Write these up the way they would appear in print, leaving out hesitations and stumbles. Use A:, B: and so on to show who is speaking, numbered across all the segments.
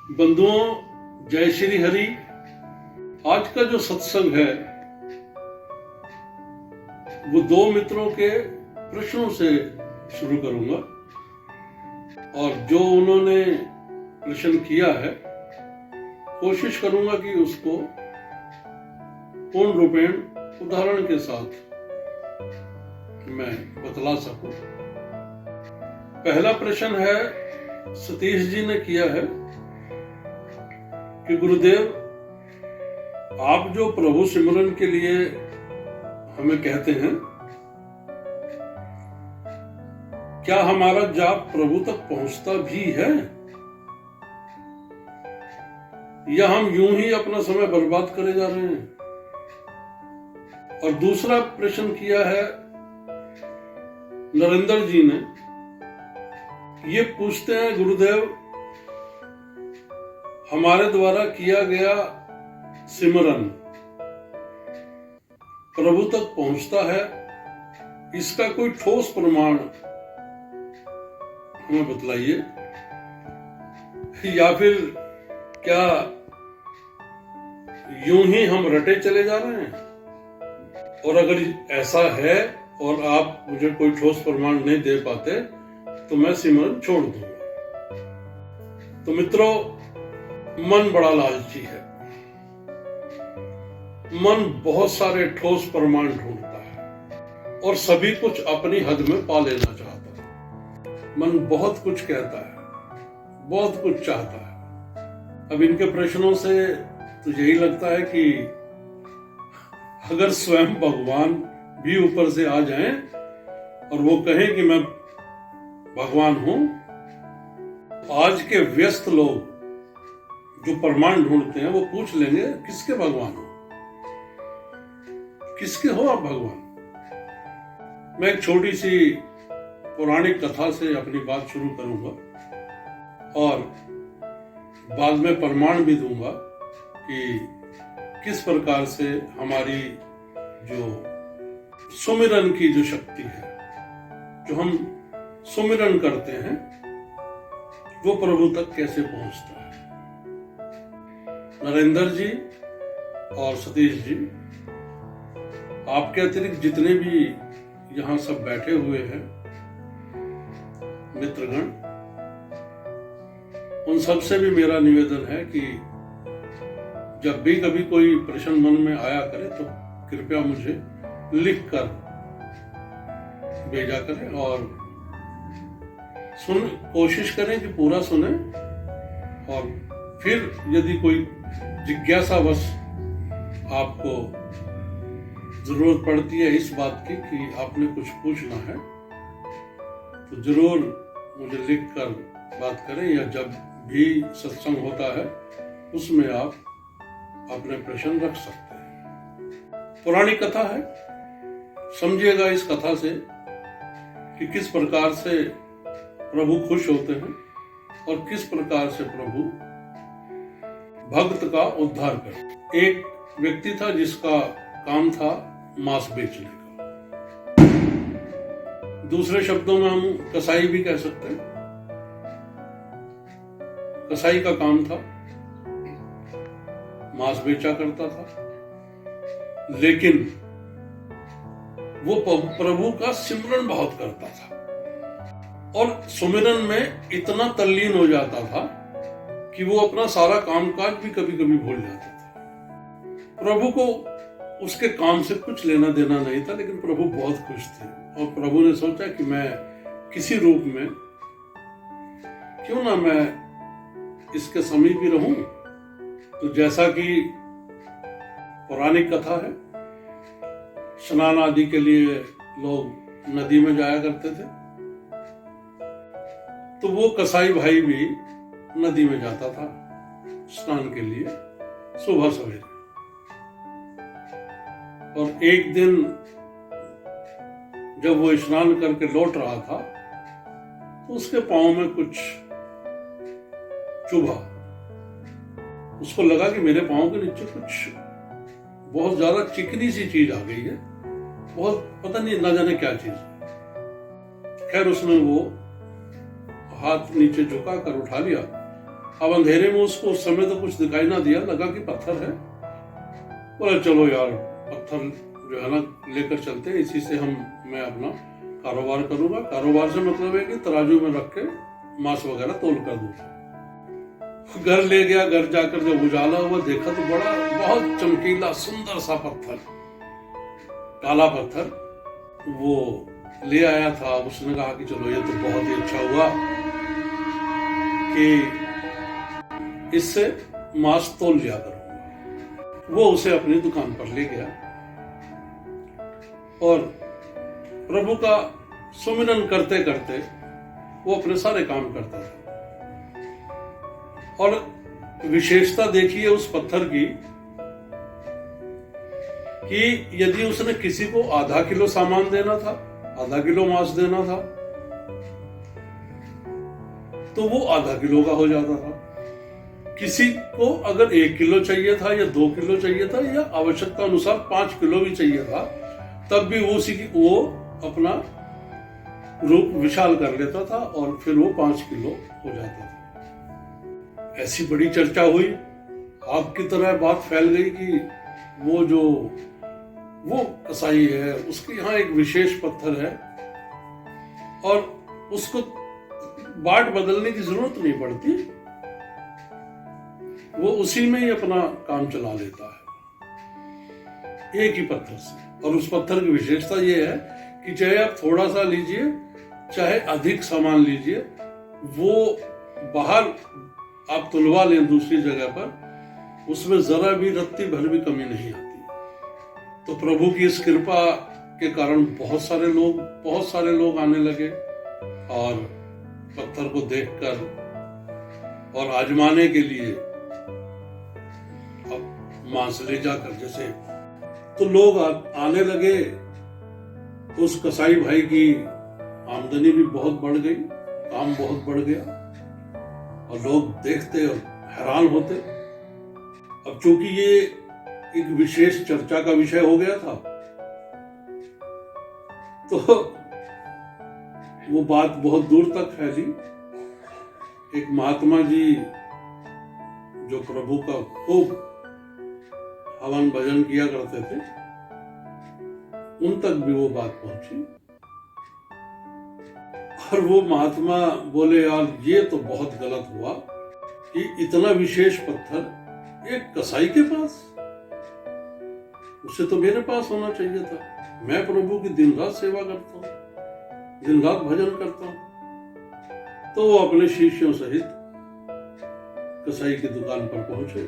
A: बंधुओं, जय श्री हरि। आज का जो सत्संग है वो दो मित्रों के प्रश्नों से शुरू करूंगा और जो उन्होंने प्रश्न किया है कोशिश करूंगा कि उसको पूर्ण रूपेण उदाहरण के साथ मैं बतला सकूं। पहला प्रश्न है, सतीश जी ने किया है कि गुरुदेव, आप जो प्रभु सिमरन के लिए हमें कहते हैं, क्या हमारा जाप प्रभु तक पहुंचता भी है या हम यूं ही अपना समय बर्बाद करे जा रहे हैं? और दूसरा प्रश्न किया है नरेंद्र जी ने, ये पूछते हैं, गुरुदेव, हमारे द्वारा किया गया सिमरन प्रभु तक पहुंचता है, इसका कोई ठोस प्रमाण हमें बतलाइए, या फिर क्या यूं ही हम रटे चले जा रहे हैं? और अगर ऐसा है और आप मुझे कोई ठोस प्रमाण नहीं दे पाते तो मैं सिमरन छोड़ दूंगा। तो मित्रों, मन बड़ा लालची है। मन बहुत सारे ठोस प्रमाण ढूंढता है और सभी कुछ अपनी हद में पा लेना चाहता है। मन बहुत कुछ कहता है, बहुत कुछ चाहता है। अब इनके प्रश्नों से तो यही लगता है कि अगर स्वयं भगवान भी ऊपर से आ जाएं और वो कहें कि मैं भगवान हूं, आज के व्यस्त लोग जो प्रमाण ढूंढते हैं वो पूछ लेंगे, किसके भगवान हो, किसके हो आप भगवान? मैं एक छोटी सी पौराणिक कथा से अपनी बात शुरू करूंगा और बाद में प्रमाण भी दूंगा कि किस प्रकार से हमारी जो सुमिरन की जो शक्ति है, जो हम सुमिरन करते हैं, वो प्रभु तक कैसे पहुंचता है। नरेंद्र जी और सतीश जी, आपके अतिरिक्त जितने भी यहां सब बैठे हुए हैं मित्रगण, उन सब से भी मेरा निवेदन है कि जब भी कभी कोई प्रश्न मन में आया करे तो कृपया मुझे लिख कर भेजा करें और कोशिश करें कि पूरा सुने, और फिर यदि कोई जिज्ञासावश आपको जरूरत पड़ती है इस बात की कि आपने कुछ पूछना है, तो जरूर मुझे लिख कर बात करें, या जब भी सत्संग होता है उसमें आप अपने प्रश्न रख सकते हैं। पुरानी कथा है, समझिएगा इस कथा से कि किस प्रकार से प्रभु खुश होते हैं और किस प्रकार से प्रभु भक्त का उद्धार करते। एक व्यक्ति था जिसका काम था मांस बेचने का, दूसरे शब्दों में हम कसाई भी कह सकते हैं। कसाई का काम था, मांस बेचा करता था, लेकिन वो प्रभु का सिमरन बहुत करता था और सुमिरन में इतना तल्लीन हो जाता था कि वो अपना सारा कामकाज भी कभी कभी भूल जाता था। प्रभु को उसके काम से कुछ लेना देना नहीं था, लेकिन प्रभु बहुत खुश थे और प्रभु ने सोचा कि मैं किसी रूप में क्यों ना मैं इसके समीप ही रहूं। तो जैसा कि पौराणिक कथा है, स्नान आदि के लिए लोग नदी में जाया करते थे, तो वो कसाई भाई भी नदी में जाता था स्नान के लिए सुबह सवेरे। और एक दिन जब वो स्नान करके लौट रहा था तो उसके पांव में कुछ चुभा। उसको लगा कि मेरे पांव के नीचे कुछ बहुत ज्यादा चिकनी सी चीज आ गई है, बहुत पता नहीं ना जाने क्या चीज है। खैर उसने वो हाथ नीचे झुका कर उठा लिया अब अंधेरे में उसको उस समय तो कुछ दिखाई ना दिया, लगा कि पत्थर है। बोला चलो यार पत्थर जो है ना लेकर चलते हैं, इसी से मैं अपना कारोबार करूंगा। कारोबार से मतलब है कि तराजू में रख के मांस वगैरह तोल कर दूंगा। घर ले गया, घर जाकर जब उजाला हुआ देखा तो बहुत चमकीला सुंदर सा पत्थर, काला पत्थर वो ले आया था। उसने कहा कि चलो ये तो बहुत ही अच्छा हुआ कि इससे मांस तोल लिया करूंगा। वो उसे अपनी दुकान पर ले गया और प्रभु का सुमिरन करते करते वो अपने सारे काम करता था। और विशेषता देखिए उस पत्थर की कि यदि उसने किसी को आधा किलो सामान देना था, आधा किलो मांस देना था, तो वो आधा किलो का हो जाता था। किसी को अगर 1 किलो चाहिए था या 2 किलो चाहिए था या आवश्यकता अनुसार 5 किलो भी चाहिए था, तब भी वो अपना रूप विशाल कर लेता था और फिर वो 5 किलो हो जाता था। ऐसी बड़ी चर्चा हुई, आग की तरह बात फैल गई कि वो कसाई है, उसके यहाँ एक विशेष पत्थर है और उसको बाट बदलने की जरूरत नहीं पड़ती, वो उसी में ही अपना काम चला लेता है एक ही पत्थर से। और उस पत्थर की विशेषता ये है कि चाहे आप थोड़ा सा लीजिए चाहे अधिक सामान लीजिए, वो बाहर आप तुलवा लें दूसरी जगह पर, उसमें जरा भी रत्ती भर भी कमी नहीं आती। तो प्रभु की इस कृपा के कारण बहुत सारे लोग आने लगे और पत्थर को देखकर और आजमाने के लिए अब मांस ले जाकर जैसे तो लोग आने लगे। उस कसाई भाई की आमदनी भी बहुत बढ़ गई, काम बहुत बढ़ गया और लोग देखते और हैरान होते। अब चूंकि ये एक विशेष चर्चा का विषय हो गया था, तो वो बात बहुत दूर तक फैली। एक महात्मा जी जो प्रभु का खूब हवन भजन किया करते थे, उन तक भी वो बात पहुंची और वो महात्मा बोले यार ये तो बहुत गलत हुआ कि इतना विशेष पत्थर एक कसाई के पास, उससे तो मेरे पास होना चाहिए था। मैं प्रभु की दिन रात सेवा करता हूँ, दिन रात भजन करता हूँ। तो वो अपने शिष्यों सहित कसाई की दुकान पर पहुंचे।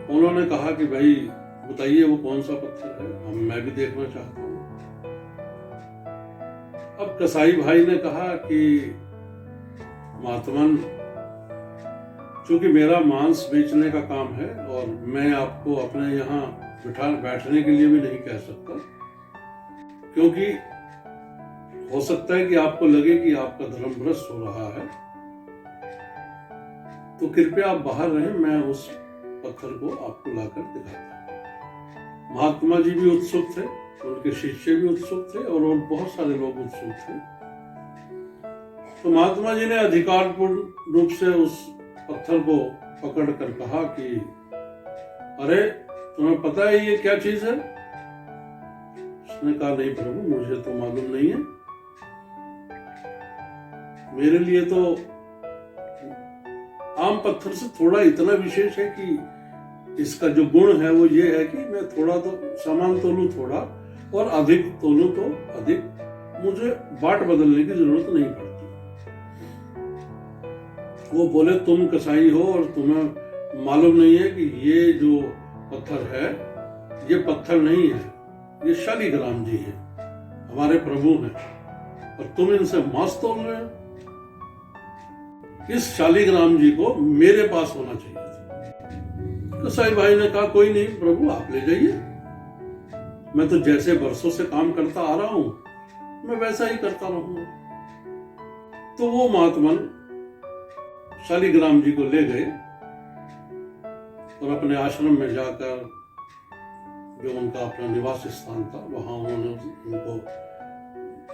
A: उन्होंने कहा कि भाई बताइए वो कौन सा पत्थर है, मैं भी देखना चाहता हूँ। अब कसाई भाई ने कहा कि महात्मन, चूंकि मेरा मांस बेचने का काम है और मैं आपको अपने यहाँ बैठने के लिए भी नहीं कह सकता, क्योंकि हो सकता है कि आपको लगे कि आपका धर्म भ्रष्ट हो रहा है, तो कृपया आप बाहर रहें, मैं उस पत्थर को आपको लाकर दिखाता हूं। महात्मा जी भी उत्सुक थे, उनके शिष्य भी उत्सुक थे और बहुत सारे लोग उत्सुक थे। तो महात्मा जी ने अधिकारपूर्ण रूप से उस पत्थर को पकड़कर कहा कि अरे तुम्हें पता है ये क्या चीज है? उसने कहा नहीं प्रभु, मुझे तो मालूम नहीं है, मेरे लिए तो आम पत्थर से थोड़ा इतना विशेष है कि इसका जो गुण है वो ये है कि मैं थोड़ा तो सामान तोलूं थोड़ा और अधिक तोलूं तो अधिक, मुझे बाट बदलने की जरूरत नहीं पड़ती। वो बोले तुम कसाई हो और तुम्हें मालूम नहीं है कि ये जो पत्थर है ये पत्थर नहीं है, ये शालिग्राम जी है, हमारे प्रभु हैं, और तुम इनसे मांस तोल रहे हो। इस शालिग्राम जी को मेरे पास होना चाहिए था। कसाई भाई ने कहा कोई नहीं प्रभु, आप ले जाइए, मैं तो जैसे बरसों से काम करता आ रहा हूं मैं वैसा ही करता रहूंगा। तो वो महात्मन शालिग्राम जी को ले गए और अपने आश्रम में जाकर, जो उनका अपना निवास स्थान था, वहां उन्होंने उनको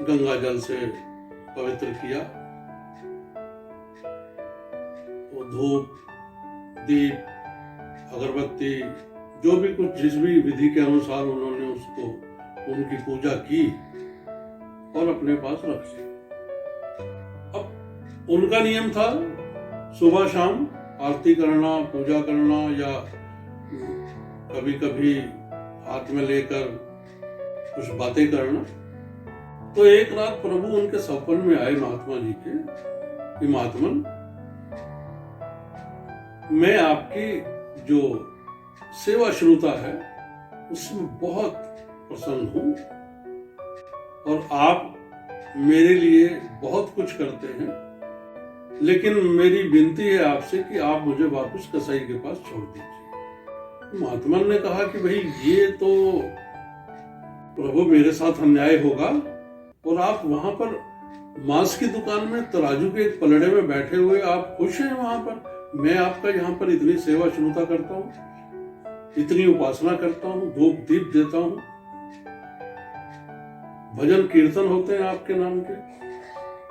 A: गंगा जल से पवित्र किया धूप, दीप, अगरबत्ती, जो भी कुछ जिस भी विधि के अनुसार उन्होंने उसको उनकी पूजा की और अपने पास रख लिया। अब उनका नियम था सुबह शाम आरती करना, पूजा करना, या कभी कभी हाथ में लेकर कुछ बातें करना। तो एक रात प्रभु उनके सपन में आए महात्मा जी के कि महात्मन, मैं आपकी जो सेवा श्रुता है उसमें बहुत प्रसन्न हूं और आप मेरे लिए बहुत कुछ करते हैं, लेकिन मेरी विनती है आपसे कि आप मुझे वापस कसाई के पास छोड़ दीजिए। महात्मा ने कहा कि भाई ये तो प्रभु मेरे साथ अन्याय होगा, और आप वहां पर मांस की दुकान में तराजू के एक पलड़े में बैठे हुए आप खुश हैं वहां पर? मैं आपका यहाँ पर इतनी सेवा श्रुता करता हूँ, इतनी उपासना करता हूँ, धूप दीप देता हूँ, भजन कीर्तन होते हैं आपके नाम के।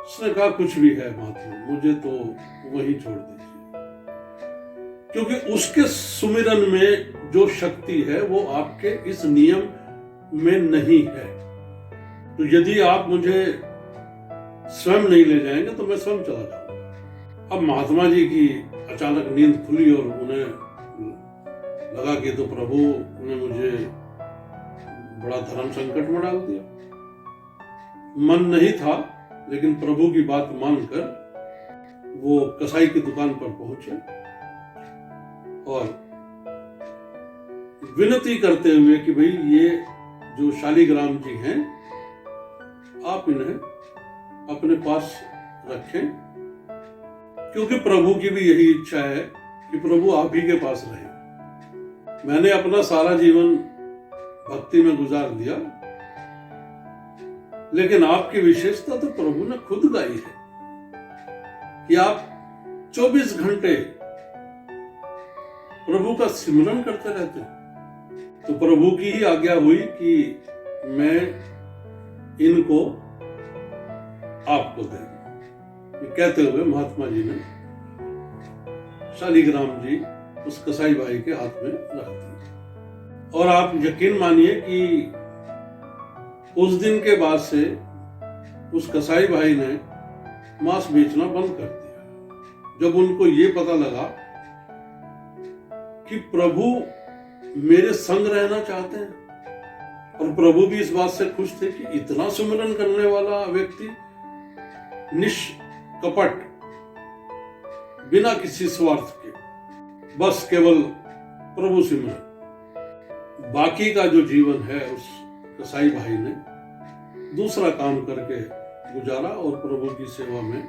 A: उसने कहा कुछ भी है महात्मा, मुझे तो वहीं छोड़ दीजिए, क्योंकि उसके सुमिरन में जो शक्ति है वो आपके इस नियम में नहीं है। तो यदि आप मुझे स्वयं नहीं ले जाएंगे तो मैं स्वयं चला जाऊंगा। अब महात्मा जी की अचानक नींद खुली और उन्हें लगा कि तो प्रभु ने मुझे बड़ा धर्म संकट में डाल दिया। मन नहीं था, लेकिन प्रभु की बात मानकर वो कसाई की दुकान पर पहुंचे और विनती करते हुए कि भाई ये जो शालिग्राम जी हैं आप इन्हें अपने पास रखें, क्योंकि प्रभु की भी यही इच्छा है कि प्रभु आप ही के पास रहे। मैंने अपना सारा जीवन भक्ति में गुजार दिया, लेकिन आपकी विशेषता तो प्रभु ने खुद गाई है कि आप 24 घंटे प्रभु का सिमरन करते रहते हैं। तो प्रभु की ही आज्ञा हुई कि मैं इनको आपको दे। कहते हुए महात्मा जी ने शालिग्राम जी उस कसाई भाई के हाथ में रख दी। और आप यकीन मानिए कि उस दिन के बाद से उस कसाई भाई ने मांस बेचना बंद कर दिया। जब उनको ये पता लगा कि प्रभु मेरे संग रहना चाहते हैं, और प्रभु भी इस बात से खुश थे कि इतना सुमिरन करने वाला व्यक्ति निष्कपट, बिना किसी स्वार्थ के, बस केवल प्रभु सिमरन, बाकी का जो जीवन है उस कसाई भाई ने दूसरा काम करके गुजारा और प्रभु की सेवा में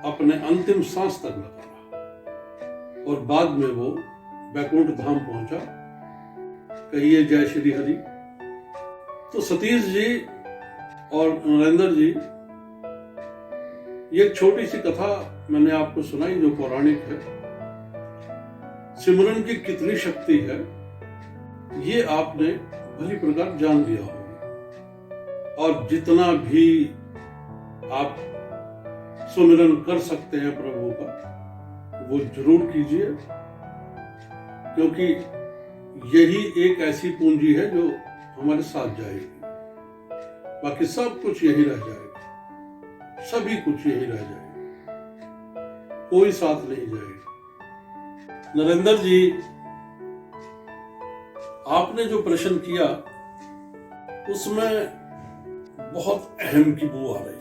A: अपने अंतिम सांस तक लगा। और बाद में वो बैकुंठ धाम पहुंचा। कहिए जय श्री हरि। तो सतीश जी और नरेंद्र जी, ये एक छोटी सी कथा मैंने आपको सुनाई जो पौराणिक है। सिमरन की कितनी शक्ति है ये आपने भली प्रकार जान लिया होगा। और जितना भी आप सुमिरन कर सकते हैं प्रभु का, वो जरूर कीजिए, क्योंकि यही एक ऐसी पूंजी है जो हमारे साथ जाएगी। बाकी सब कुछ यही रह जाएगा, सभी कुछ यही रह जाएगा, कोई साथ नहीं जाएगा। नरेंद्र जी, आपने जो प्रश्न किया उसमें बहुत अहम की बू आ रही है।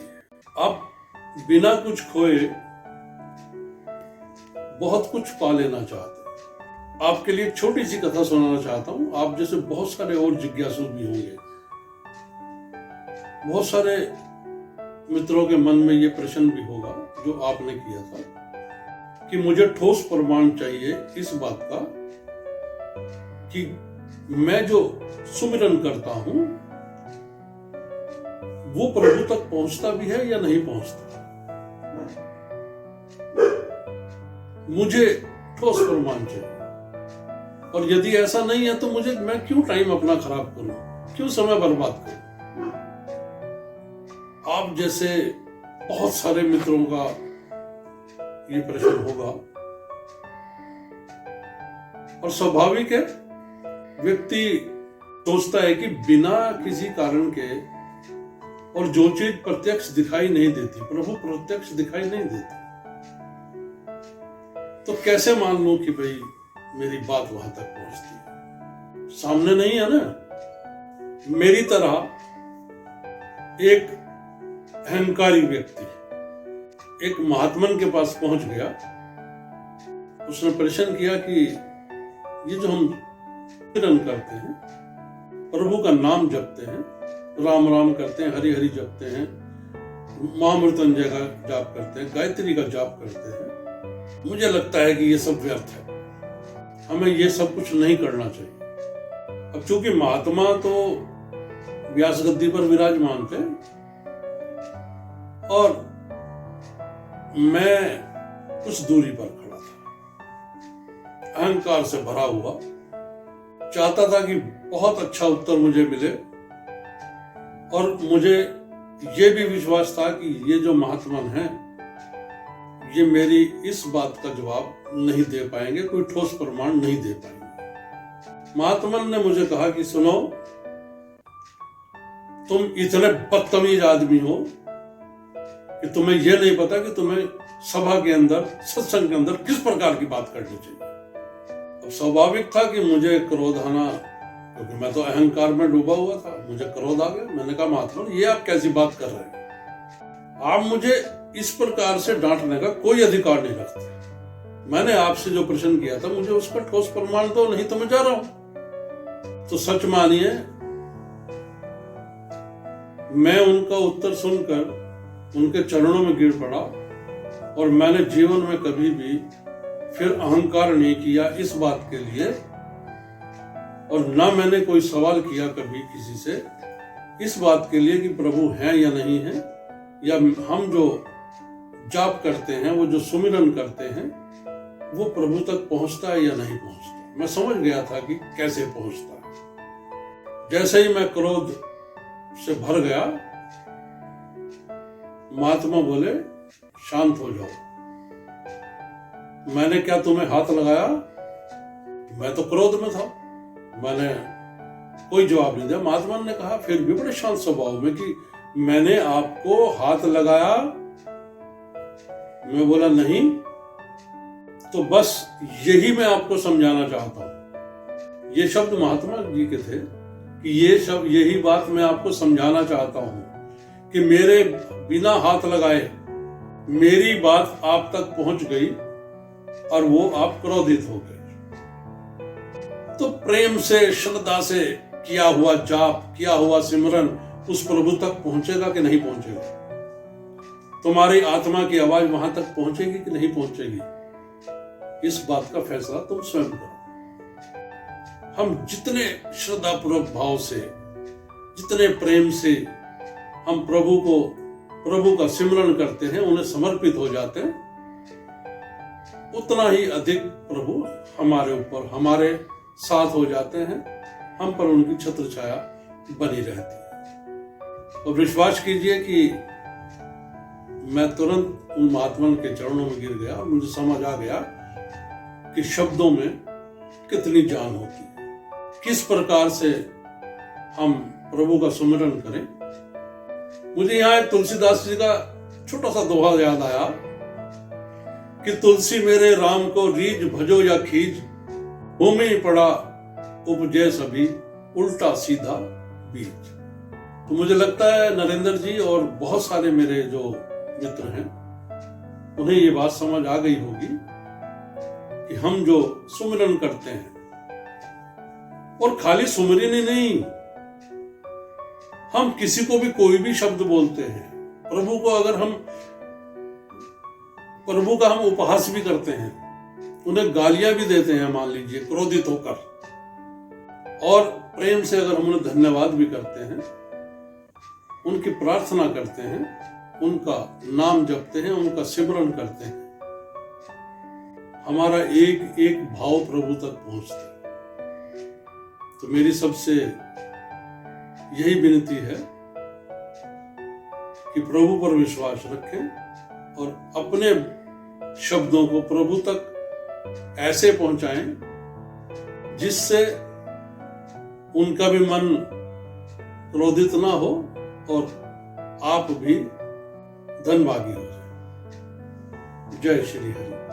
A: आप बिना कुछ खोए बहुत कुछ पा लेना चाहते हैं। आपके लिए एक छोटी सी कथा सुनाना चाहता हूं। आप जैसे बहुत सारे और जिज्ञासु भी होंगे, बहुत सारे मित्रों के मन में ये प्रश्न भी होगा जो आपने किया था कि मुझे ठोस प्रमाण चाहिए इस बात का कि मैं जो सुमिरन करता हूं वो प्रभु तक पहुंचता भी है या नहीं पहुंचता। मुझे ठोस प्रमाण चाहिए, और यदि ऐसा नहीं है तो मैं क्यों टाइम अपना खराब करूं, क्यों समय बर्बाद करूं। आप जैसे बहुत सारे मित्रों का ये प्रश्न होगा और स्वाभाविक है, व्यक्ति सोचता है कि बिना किसी कारण के, और जो चीज प्रत्यक्ष दिखाई नहीं देती, प्रभु प्रत्यक्ष दिखाई नहीं देती, तो कैसे मान लूं कि भाई मेरी बात वहां तक पहुंचती है? सामने नहीं है ना। मेरी तरह एक अहंकारी व्यक्ति एक महात्मन के पास पहुंच गया, उसने प्रश्न किया कि ये जो हम कीर्तन करते हैं, प्रभु का नाम जपते हैं, राम राम करते हैं, हरि हरि जपते हैं, महामृत्युंजय का जाप करते हैं, गायत्री का जाप करते हैं, मुझे लगता है कि ये सब व्यर्थ है, हमें ये सब कुछ नहीं करना चाहिए। अब चूंकि महात्मा तो व्यास गद्दी पर विराजमान थे और मैं कुछ दूरी पर खड़ा था, अहंकार से भरा हुआ, चाहता था कि बहुत अच्छा उत्तर मुझे मिले, और मुझे ये भी विश्वास था कि ये जो महात्मा हैं ये मेरी इस बात का जवाब नहीं दे पाएंगे, कोई ठोस प्रमाण नहीं दे पाएंगे। महात्मा ने मुझे कहा कि सुनो, तुम इतने बदतमीज आदमी हो कि तुम्हें यह नहीं पता कि तुम्हें सभा के अंदर, सत्संग के अंदर किस प्रकार की बात करनी चाहिए। अब स्वाभाविक था कि मुझे क्रोध आना, क्योंकि मैं तो अहंकार में डूबा हुआ था, मुझे क्रोध आ गया। मैंने कहा महात्मा, ये आप कैसी बात कर रहे हैं? आप मुझे इस प्रकार से डांटने का कोई अधिकार नहीं रखते। मैंने आपसे जो प्रश्न किया था, मुझे उसका ठोस प्रमाण दो, नहीं तो मैं जा रहा हूं। तो सच मानिए, मैं उनका उत्तर सुनकर उनके चरणों में गिर पड़ा, और मैंने जीवन में कभी भी फिर अहंकार नहीं किया इस बात के लिए, और ना मैंने कोई सवाल किया कभी किसी से इस बात के लिए कि प्रभु हैं या नहीं है, या हम जो जाप करते हैं, वो जो सुमिरन करते हैं, वो प्रभु तक पहुंचता है या नहीं पहुंचता। मैं समझ गया था कि कैसे पहुंचता है। जैसे ही मैं क्रोध से भर गया, महात्मा बोले शांत हो जाओ। मैंने क्या तुम्हें हाथ लगाया? मैं तो क्रोध में था, मैंने कोई जवाब नहीं दिया। महात्मा ने कहा फिर भी बड़े शांत स्वभाव में कि मैंने आपको हाथ लगाया? मैं बोला नहीं। तो बस यही मैं आपको समझाना चाहता हूं। ये शब्द महात्मा जी के थे कि ये शब्द, यही बात मैं आपको समझाना चाहता हूं कि मेरे बिना हाथ लगाए मेरी बात आप तक पहुंच गई और वो आप क्रोधित हो गए। तो प्रेम से, श्रद्धा से किया हुआ जाप, किया हुआ सिमरन उस प्रभु तक पहुंचेगा कि नहीं पहुंचेगा? तुम्हारी आत्मा की आवाज वहां तक पहुंचेगी कि नहीं पहुंचेगी? इस बात का फैसला तुम स्वयं करो। हम जितने श्रद्धापूर्वक भाव से, जितने प्रेम से हम प्रभु का सिमरन करते हैं, उन्हें समर्पित हो जाते हैं, उतना ही अधिक प्रभु हमारे ऊपर, हमारे साथ हो जाते हैं, हम पर उनकी छत्र छाया बनी रहती है। और विश्वास कीजिए कि मैं तुरंत उन महात्मा के चरणों में गिर गया और मुझे समझ आ गया कि शब्दों में कितनी जान होती है, किस प्रकार से हम प्रभु का सुमिरन करें। मुझे यहाँ एक तुलसीदास जी का छोटा सा दोहा याद आया कि तुलसी मेरे राम को रीझ भजो या खींच, भूमि पड़ा उपजे सभी उल्टा सीधा बीज। तो मुझे लगता है नरेंद्र जी और बहुत सारे मेरे जो मित्र हैं, उन्हें ये बात समझ आ गई होगी कि हम जो सुमिरन करते हैं, और खाली सुमिरन ही नहीं, हम किसी को भी कोई भी शब्द बोलते हैं, प्रभु को अगर हम, प्रभु का हम उपहास भी करते हैं, उन्हें गालियां भी देते हैं, मान लीजिए क्रोधित होकर, और प्रेम से अगर हम उन्हें धन्यवाद भी करते हैं, उनकी प्रार्थना करते हैं, उनका नाम जपते हैं, उनका सिमरन करते हैं, हमारा एक एक भाव प्रभु तक पहुंचता है। तो मेरी सबसे यही विनती है कि प्रभु पर विश्वास रखें और अपने शब्दों को प्रभु तक ऐसे पहुंचाएं
B: जिससे उनका भी मन क्रोधित ना हो और आप भी धनभागी हो जाए। जय श्री हरि।